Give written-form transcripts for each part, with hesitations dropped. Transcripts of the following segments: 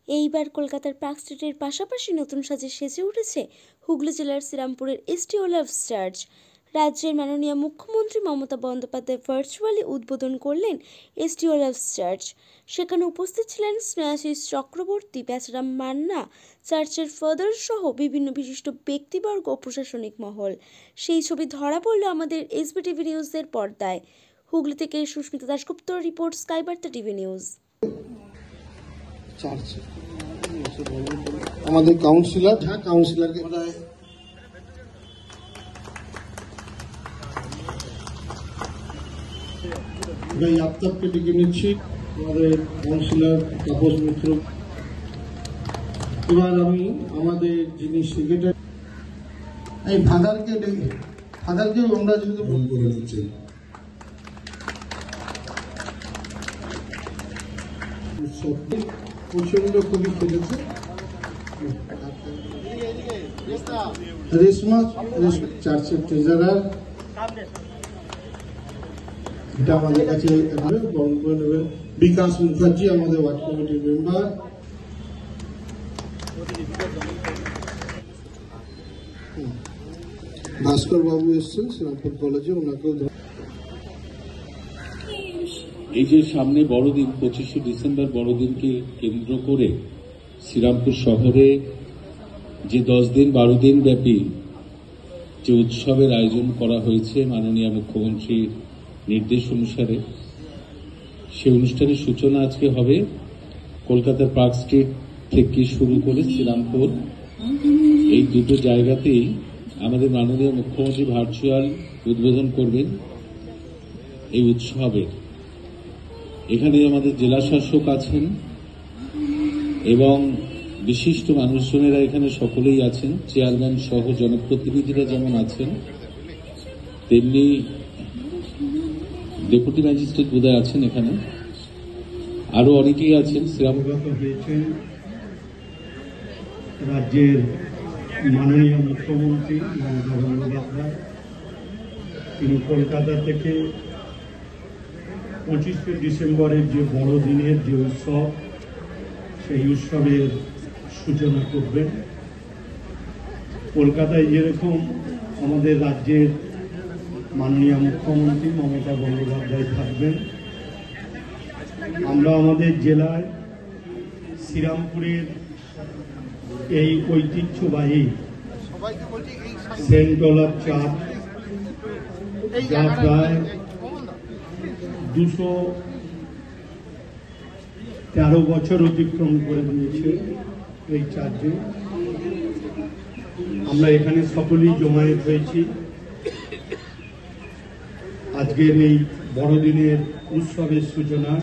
এইবার কলকাতার পার্ক স্ট্রিটের পাশাপাশি নতুন সাজে সেজে উঠেছে হুগলি জেলার শ্রীরামপুরের এসটি ওলাভস চার্চ। রাজ্যের মাননীয় মুখ্যমন্ত্রী মমতা বন্দ্যোপাধ্যায় ভার্চুয়ালি উদ্বোধন করলেন এসটি ওলাভস চার্চ। সেখানে উপস্থিত ছিলেন স্নেহাশিস চক্রবর্তী, বেচারাম মান্না, চার্চের ফাদার সহ বিভিন্ন বিশিষ্ট ব্যক্তিবর্গ ও প্রশাসনিক মহল। সেই ছবি ধরা পড়ল আমাদের এসবিটিভি নিউজের পর্দায়। হুগলি থেকে সুস্মিতা দাশগুপ্ত রিপোর্ট, স্কাই বার্তা টিভি নিউজ। আমাদের কাউন্সিলর কাউন্সিলরকে আপনাকে ডেকে নিচ্ছি, আমাদের কাউন্সিলর তাপস মিত্র। এবার আমি আমাদের যিনি সেক্রেটারি এই ফাদারকে আমরা যেহেতু ফোন করে দিচ্ছি, প্রচন্ড খুবই খেলেছে। রেশমা চার্চের ট্রেজারার, এটা আমাদের কাছে বরণ করে নেবেন। বিকাশ মুখার্জি আমাদের ওয়ার্ড কমিটির মেম্বার, ভাস্কর বাবু এসছেন শ্রীরামপুর কলেজে, ওনাকেও এই যে সামনে বড়দিন 25শে ডিসেম্বর বড়দিনকে কেন্দ্র করে শ্রীরামপুর শহরে যে 10 দিন 12 দিন ব্যাপী যে উৎসবের আয়োজন করা হয়েছে মাননীয় মুখ্যমন্ত্রীর নির্দেশ অনুসারে, সেই অনুষ্ঠানের সূচনা আজকে হবে কলকাতার পার্ক স্ট্রিট থেকে শুরু করে শ্রীরামপুর। এই দুটো জায়গাতেই আমাদের মাননীয় মুখ্যমন্ত্রী ভার্চুয়াল উদ্বোধন করবেন এই উৎসবের। এখানে আমাদের জেলা শাসক আছেন এবং বিশিষ্ট মানুষজনেরা এখানে সকলেই আছেন, চেয়ারম্যান সহ জনপ্রতিনিধিরা যেমন আছেন, তেমনি ডেপুটি ম্যাজিস্ট্রেট বোধহয় আছেন, এখানে আরো অনেকেই আছেন। অবগত হয়েছেন রাজ্যের মাননীয় মুখ্যমন্ত্রী মমতা বন্দ্যোপাধ্যায়, তিনি কলকাতা থেকে 25শে ডিসেম্বরের যে বড়দিনের যে উৎসব, সেই উৎসবের সূচনা করবেন। কলকাতায় যেরকম আমাদের রাজ্যের মাননীয় মুখ্যমন্ত্রী মমতা বন্দ্যোপাধ্যায় থাকবেন, আমরা আমাদের জেলায় শ্রীরামপুরের এই ঐতিহ্যবাহী সেন্ট ওলাভ চার্চ, যা প্রায় 213 বছর অতিক্রম করে দিয়েছে, এই চার্চে আমরা এখানে সকলেই জমায়েত হয়েছি আজকের এই বড়দিনের উৎসবের সূচনা।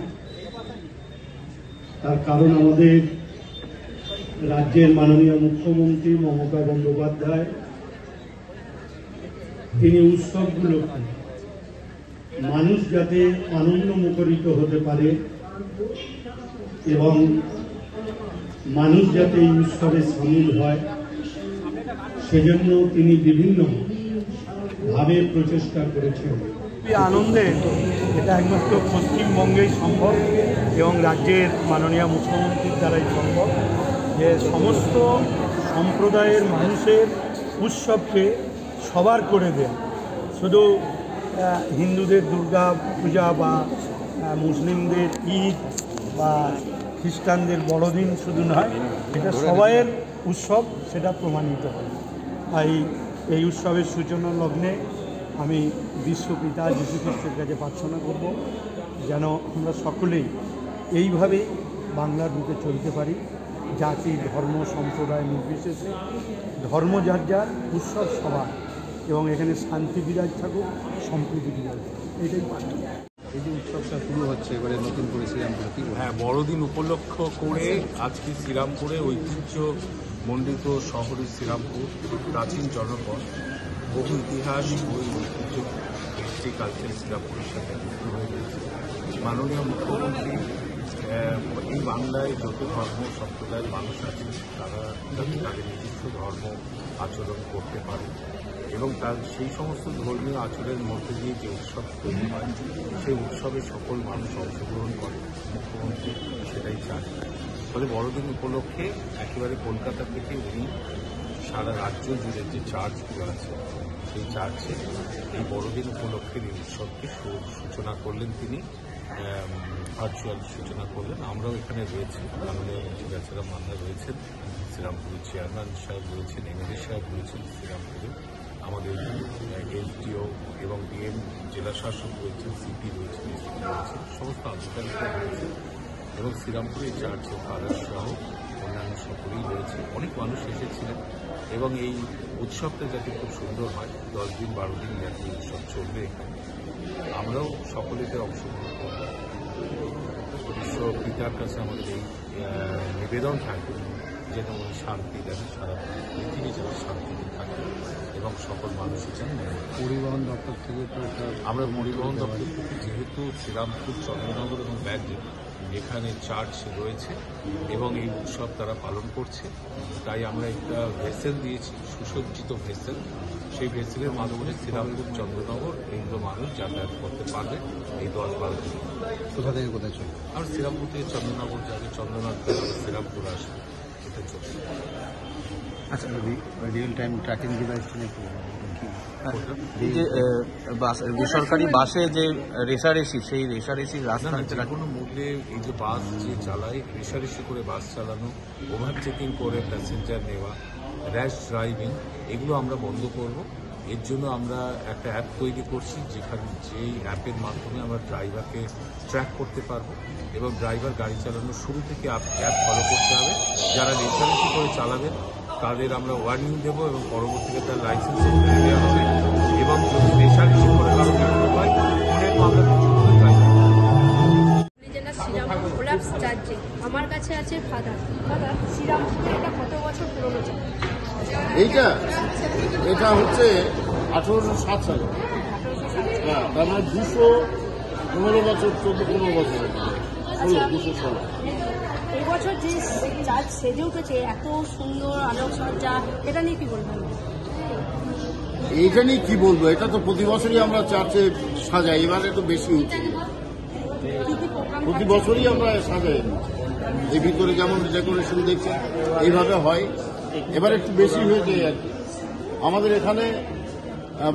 তার কারণ আমাদের রাজ্যের মাননীয় মুখ্যমন্ত্রী মমতা বন্দ্যোপাধ্যায়, তিনি উৎসবগুলোকে মানুষ যাতে আনন্দ মুখরিত হতে পারে এবং মানুষ যাতে এই উৎসবে সামিল হয়, সেজন্য তিনি বিভিন্ন ভাবে প্রচেষ্টা করেছেন। আনন্দে এটা একমাত্র পশ্চিমবঙ্গেই সম্ভব এবং রাজ্যের মাননীয় মুখ্যমন্ত্রীর দ্বারাই সম্ভব যে সমস্ত সম্প্রদায়ের মানুষের উৎসবকে সবার করে দেন। শুধু হিন্দুদের দুর্গা পূজা বা মুসলিমদের ঈদ বা খ্রিস্টানদের বড়দিন শুধু নয়, এটা সবাইয়ের উৎসব, সেটা প্রমাণিত হয়। তাই এই উৎসবের সূচনা লগ্নে আমি বিশ্বপিতা যীশু খ্রিস্টের কাছে প্রার্থনা করব যেন আমরা সকলেই এইভাবেই বাংলার বুকে চলতে পারি, জাতি ধর্ম সম্প্রদায় নির্বিশেষে, ধর্ম যার যার, উৎসব সবার, এবং এখানে শান্তি বিরাজ থাকুক, সম্প্রীতি বিরাজ থাকুক, এটাই প্রার্থনা। এই যে উৎসবটা শুরু হচ্ছে এবারে নতুন করে শ্রীরামপুরে, হ্যাঁ, বড়দিন উপলক্ষ করে আজকে শ্রীরামপুরে ঐতিহ্য মণ্ডিত শহরে শ্রীরামপুর প্রাচীন জনপদ, বহু ইতিহাস, ওই ঐতিহ্য হিস্ট্রি কালচার শ্রীরামপুরের সাথে যুক্ত হয়ে গেছে। মাননীয় মুখ্যমন্ত্রী এই বাংলায় যত ধর্ম সম্প্রদায়ের মানুষ আছে তারা যাতে তাদের নিজস্ব ধর্ম আচরণ করতে পারে এবং তার সেই সমস্ত ধর্মীয় আচরণের মধ্যে দিয়ে যে উৎসব তৈরি হয়, সেই উৎসবে সকল মানুষ অংশগ্রহণ করে। মুখ্যমন্ত্রী সেটাই চান। ফলে বড়দিন উপলক্ষে একেবারে কলকাতা থেকে উনি সারা রাজ্য জুড়ে যে চার্চগুলো আছে সেই চার্চে এই বড়দিন উপলক্ষে এই উৎসবকে সূচনা করলেন তিনি, ভার্চুয়াল সূচনা করলেন। আমরাও এখানে রয়েছি, মাননীয় মন্ত্রী বেচারা মান্না রয়েছেন, শ্রীরামপুরের চেয়ারম্যান সাহেব রয়েছেন, এমএলএ সাহেব রয়েছেন শ্রীরামপুরে, আমাদের এসডিও এবং ডিএম জেলা শাসক রয়েছেন, সিপি রয়েছেন, এসপি রয়েছেন, সমস্ত আধিকারিকরা রয়েছেন এবং শ্রীরামপুরের চার্চের ফাদার সহ অন্যান্য সকলেই রয়েছে। অনেক মানুষ এসেছিলেন এবং এই উৎসবটা যাতে খুব সুন্দর হয়, 10 দিন 12 দিন যাতে উৎসব চলবে এখানে, আমরাও সকলেতে অংশগ্রহণ করব। ঈশ্বর পিতার কাছে আমাদের এই নিবেদন থাকবে যেন উনি শান্তি দেন, সারা পৃথিবী যেন শান্তিতে থাকে এবং সকল মানুষই যেন। পরিবহন দপ্তর থেকে তো আমরা পরিবহন দপ্তর থেকে যেহেতু শ্রীরামপুর, চন্দ্রনগর এবং ব্যাগলি এখানে চার্চ রয়েছে এবং এই উৎসব তারা পালন করছে, তাই আমরা একটা ভেসেল দিয়েছি, সুসজ্জিত ভেসেল। সেই ভেসেলের মাধ্যমে শ্রীরামপুর, চন্দ্রনগর এইগুলো মানুষ যাতায়াত করতে পারবে এই 10-12 দিন। কোথা থেকে কোথায় চলবে? আর শ্রীরামপুর থেকে চন্দ্রনগর যাবে, চন্দ্রনগর থেকে শ্রীরামপুর আসবে, এটা চলছে। আচ্ছা, রিয়েল টাইম ট্র্যাকিং ডিভাইসটা নাকি এই যে বেসরকারি বাসে যে রেষারেষি, সেই রেষারেষির রাস্তা যে কোনো মূল্যে এই যে বাস যে চালায়, রেষারেষি করে বাস চালানো, ওভার চেকিং করে প্যাসেঞ্জার নেওয়া, র্যাশ ড্রাইভিং, এগুলো আমরা বন্ধ করব। এর জন্য আমরা একটা অ্যাপ তৈরি করছি, যেখানে যেই অ্যাপের মাধ্যমে আমরা ড্রাইভারকে ট্র্যাক করতে পারবো এবং ড্রাইভার গাড়ি চালানোর শুরু থেকে অ্যাপ ফলো করতে হবে। যারা রেষারেষি করে চালাবেন তাদের আমরা ওয়ার্নিং দেবো এবং পরবর্তীতে তার লাইসেন্স দেওয়া হবে এবং যদি রেষারেষি করে কারো মৃত্যু হয় ফোনের মামলা জেলা শ্রীরামপুর ওলাপস চার্চে আমার কাছে আছে ফাদার। ফাদার, শ্রীরামপুরে এটা কত বছর পুরনো চার্চ? এটা হচ্ছে 1807 সালে। হ্যাঁ, তার মানে 215 বছর, 14-15 বছর, 216। এই বছর যে চার্চ সেজে উঠেছে, এত সুন্দর আলোকসজ্জা, এটা নিয়ে কি বলবেন? এইটা নিয়ে কি বলবো, এটা তো প্রতি বছরই আমরা চার্চে সাজাই, এবার একটু বেশি হচ্ছে। প্রতি বছরই আমরা সাজাই, এই ভিতরে যেমন ডেকোরেশন দেখছেন এইভাবে হয়, এবার একটু বেশি হয়েছে আর কি। আমাদের এখানে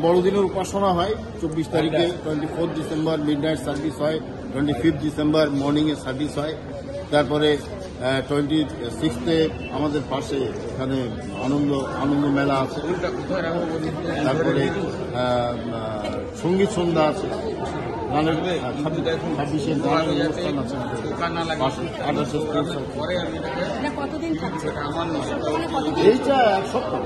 বড়দিনের উপাসনা হয় 24 তারিখে, 24 ডিসেম্বর মিডনাইট সার্ভিস হয়, 25 ডিসেম্বর মর্নিংয়ে সার্ভিস হয়, তারপরে 26-এ আমাদের পাশে এখানে আনন্দ মেলা আছে, তারপরে সঙ্গীত সন্ধ্যা আছে, গানের 26-এ গানের অনুষ্ঠান আছে, 28-এ কতদিন থাকছে এইটা 1 সপ্তাহ।